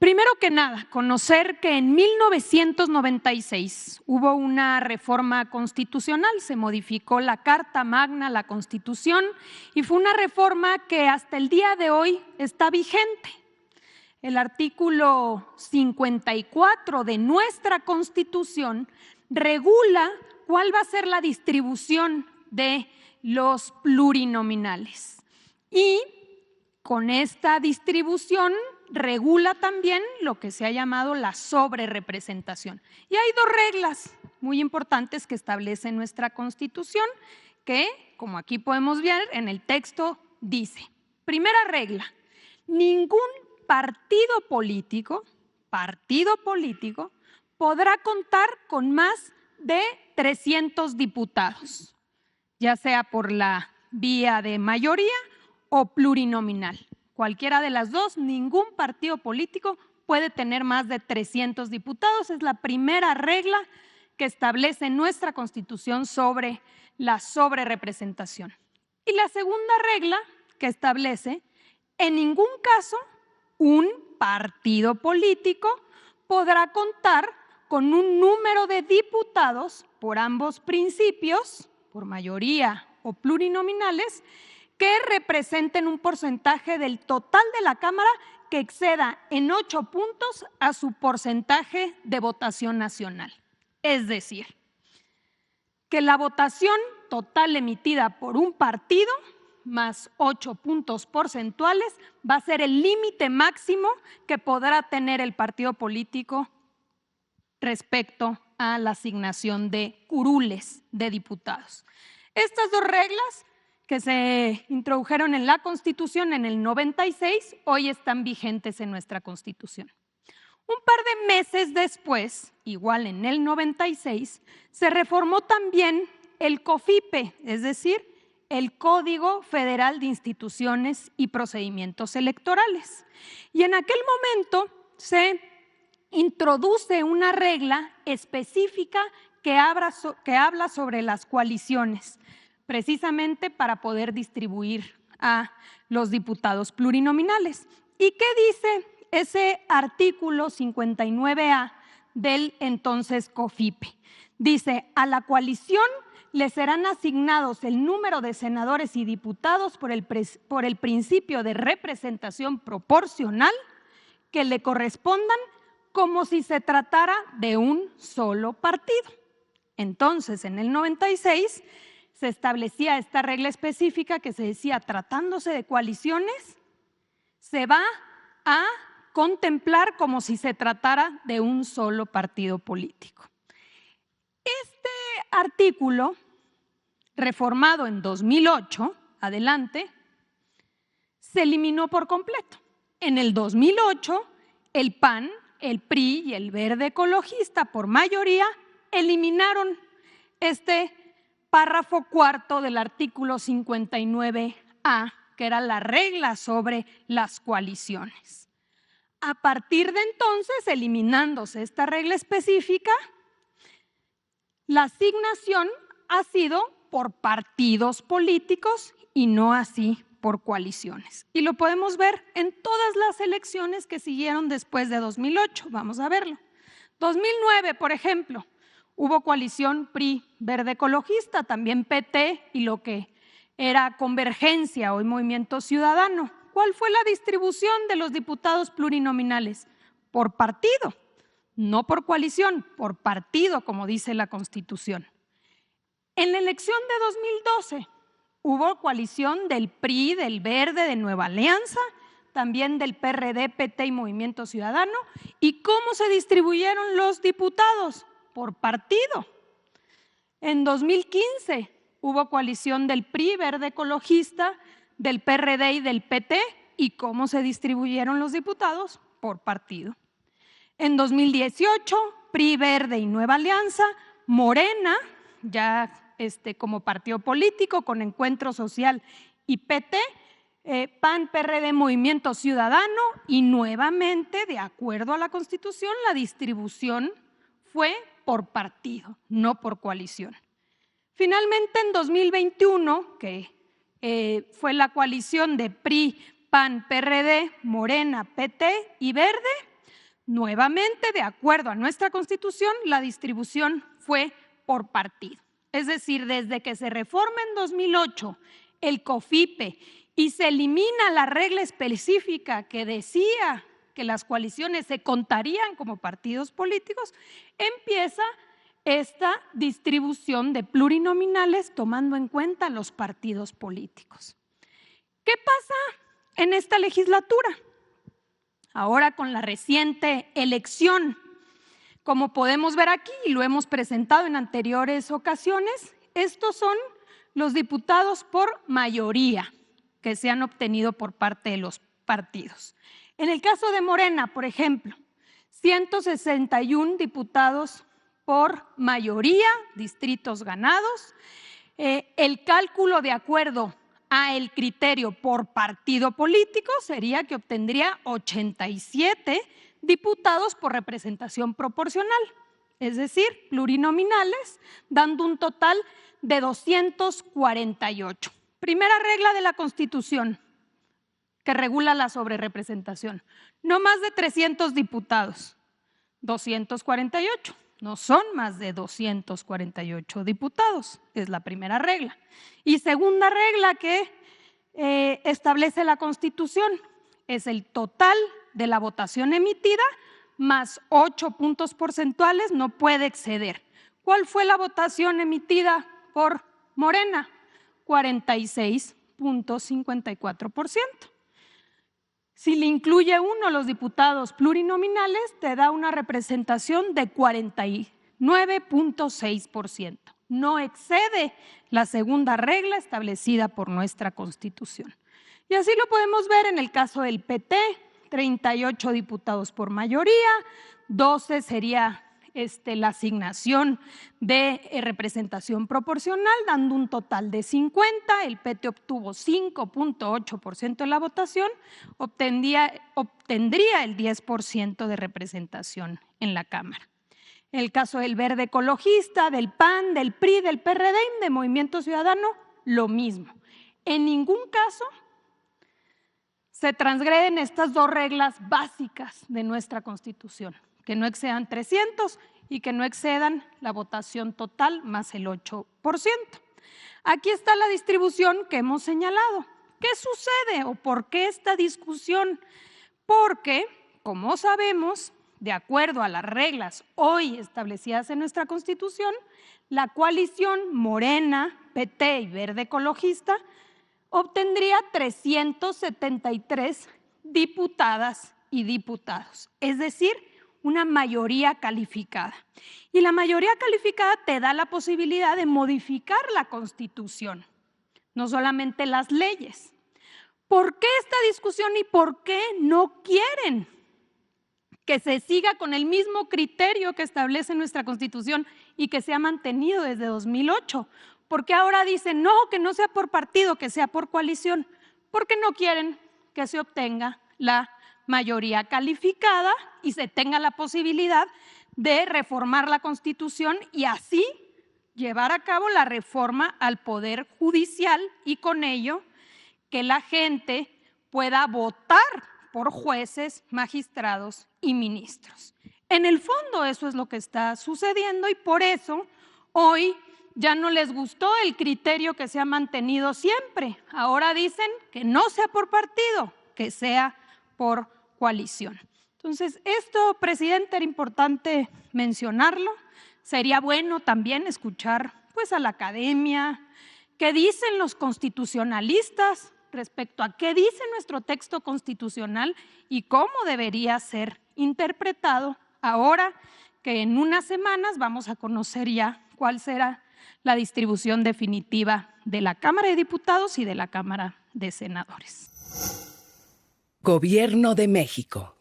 Primero que nada, conocer que en 1996 hubo una reforma constitucional, se modificó la Carta Magna, la Constitución, y fue una reforma que hasta el día de hoy está vigente. El artículo 54 de nuestra Constitución regula cuál va a ser la distribución de los plurinominales. Y con esta distribución regula también lo que se ha llamado la sobrerepresentación. Y hay dos reglas muy importantes que establece nuestra Constitución que, como aquí podemos ver en el texto, dice: primera regla, ningún partido político podrá contar con más de 300 diputados, ya sea por la vía de mayoría o plurinominal. Cualquiera de las dos, ningún partido político puede tener más de 300 diputados. Es la primera regla que establece nuestra Constitución sobre la sobrerepresentación. Y la segunda regla que establece: en ningún caso un partido político podrá contar con un número de diputados por ambos principios, por mayoría o plurinominales, que representen un porcentaje del total de la Cámara que exceda en 8 puntos a su porcentaje de votación nacional. Es decir, que la votación total emitida por un partido más 8 puntos porcentuales va a ser el límite máximo que podrá tener el partido político respecto a la asignación de curules de diputados. Estas dos reglas que se introdujeron en la Constitución en el 96, hoy están vigentes en nuestra Constitución. Un par de meses después, igual en el 96, se reformó también el COFIPE, es decir, el Código Federal de Instituciones y Procedimientos Electorales. Y en aquel momento se introduce una regla específica que habla sobre las coaliciones, precisamente para poder distribuir a los diputados plurinominales. ¿Y qué dice ese artículo 59A del entonces COFIPE? Dice: a la coalición le serán asignados el número de senadores y diputados por el principio de representación proporcional que le correspondan, como si se tratara de un solo partido. Entonces, en el 96 se establecía esta regla específica que se decía: tratándose de coaliciones, se va a contemplar como si se tratara de un solo partido político. Este artículo, reformado en 2008, se eliminó por completo. En el 2008, el PAN, el PRI y el Verde Ecologista, por mayoría, eliminaron este párrafo cuarto del artículo 59A, que era la regla sobre las coaliciones. A partir de entonces, eliminándose esta regla específica, la asignación ha sido por partidos políticos y no así por coaliciones. Y lo podemos ver en todas las elecciones que siguieron después de 2008. Vamos a verlo. 2009, por ejemplo, hubo coalición PRI Verde Ecologista, también PT y lo que era Convergencia, hoy Movimiento Ciudadano. ¿Cuál fue la distribución de los diputados plurinominales? Por partido, no por coalición, por partido, como dice la Constitución. En la elección de 2012 hubo coalición del PRI, del Verde, de Nueva Alianza, también del PRD, PT y Movimiento Ciudadano. ¿Y cómo se distribuyeron los diputados? Por partido. En 2015 hubo coalición del PRI, Verde Ecologista, del PRD y del PT. ¿Y cómo se distribuyeron los diputados? Por partido. En 2018, PRI, Verde y Nueva Alianza, Morena, ya como partido político con Encuentro Social y PT, PAN, PRD, Movimiento Ciudadano, y nuevamente, de acuerdo a la Constitución, la distribución fue por partido, no por coalición. Finalmente, en 2021, que fue la coalición de PRI, PAN, PRD, Morena, PT y Verde, Nuevamente, de acuerdo a nuestra Constitución, la distribución fue por partido. Es decir, desde que se reforma en 2008 el COFIPE y se elimina la regla específica que decía que las coaliciones se contarían como partidos políticos, empieza esta distribución de plurinominales tomando en cuenta los partidos políticos. ¿Qué pasa en esta legislatura? Ahora con la reciente elección, como podemos ver aquí y lo hemos presentado en anteriores ocasiones, estos son los diputados por mayoría que se han obtenido por parte de los partidos. En el caso de Morena, por ejemplo, 161 diputados por mayoría, distritos ganados. El cálculo de acuerdo a el criterio por partido político sería que obtendría 87 diputados por representación proporcional, es decir, plurinominales, dando un total de 248. Primera regla de la Constitución que regula la sobrerepresentación: no más de 300 diputados, 248. No son más de 248 diputados, es la primera regla. Y segunda regla que establece la Constitución es el total de la votación emitida más 8 puntos porcentuales no puede exceder. ¿Cuál fue la votación emitida por Morena? 46.54%. Si le incluye uno los diputados plurinominales, te da una representación de 49.6%. No excede la segunda regla establecida por nuestra Constitución. Y así lo podemos ver en el caso del PT, 38 diputados por mayoría, 12 sería la asignación de representación proporcional, dando un total de 50. El PT obtuvo 5.8% de la votación, obtendría el 10% de representación en la Cámara. El caso del Verde Ecologista, del PAN, del PRI, del PRD y de Movimiento Ciudadano, lo mismo. En ningún caso se transgreden estas dos reglas básicas de nuestra Constitución: que no excedan 300 y que no excedan la votación total más el 8%. Aquí está la distribución que hemos señalado. ¿Qué sucede o por qué esta discusión? Porque, como sabemos, de acuerdo a las reglas hoy establecidas en nuestra Constitución, la coalición Morena, PT y Verde Ecologista obtendría 373 diputadas y diputados, es decir, una mayoría calificada. Y la mayoría calificada te da la posibilidad de modificar la Constitución, no solamente las leyes. ¿Por qué esta discusión y por qué no quieren que se siga con el mismo criterio que establece nuestra Constitución y que se ha mantenido desde 2008? ¿Por qué ahora dicen no, que no sea por partido, que sea por coalición? Porque no quieren que se obtenga la mayoría calificada y se tenga la posibilidad de reformar la Constitución y así llevar a cabo la reforma al Poder Judicial y con ello que la gente pueda votar por jueces, magistrados y ministros. En el fondo eso es lo que está sucediendo y por eso hoy ya no les gustó el criterio que se ha mantenido siempre. Ahora dicen que no sea por partido, que sea por coalición. Entonces, esto, presidente, era importante mencionarlo. Sería bueno también escuchar a la academia, qué dicen los constitucionalistas respecto a qué dice nuestro texto constitucional y cómo debería ser interpretado ahora que en unas semanas vamos a conocer ya cuál será la distribución definitiva de la Cámara de Diputados y de la Cámara de Senadores. Gobierno de México.